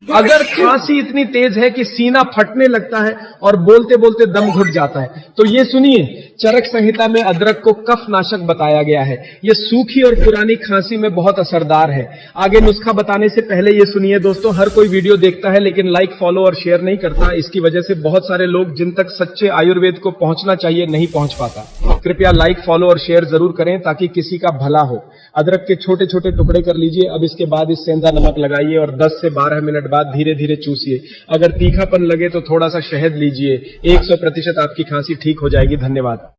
अगर खांसी इतनी तेज है कि सीना फटने लगता है और बोलते बोलते दम घुट जाता है, तो ये सुनिए, चरक संहिता में अदरक को कफ नाशक बताया गया है। ये सूखी और पुरानी खांसी में बहुत असरदार है। आगे नुस्खा बताने से पहले ये सुनिए दोस्तों, हर कोई वीडियो देखता है लेकिन लाइक, फॉलो और शेयर नहीं करता। इसकी वजह से बहुत सारे लोग जिन तक सच्चे आयुर्वेद को पहुंचना चाहिए नहीं पहुंच पाता। कृपया लाइक, फॉलो और शेयर जरूर करें ताकि किसी का भला हो। अदरक के छोटे छोटे टुकड़े कर लीजिए। अब इसके बाद इस सेंधा नमक लगाइए और 10 से 12 मिनट बाद धीरे धीरे चूसिए। अगर तीखापन लगे तो थोड़ा सा शहद लीजिए। 100% आपकी खांसी ठीक हो जाएगी। धन्यवाद।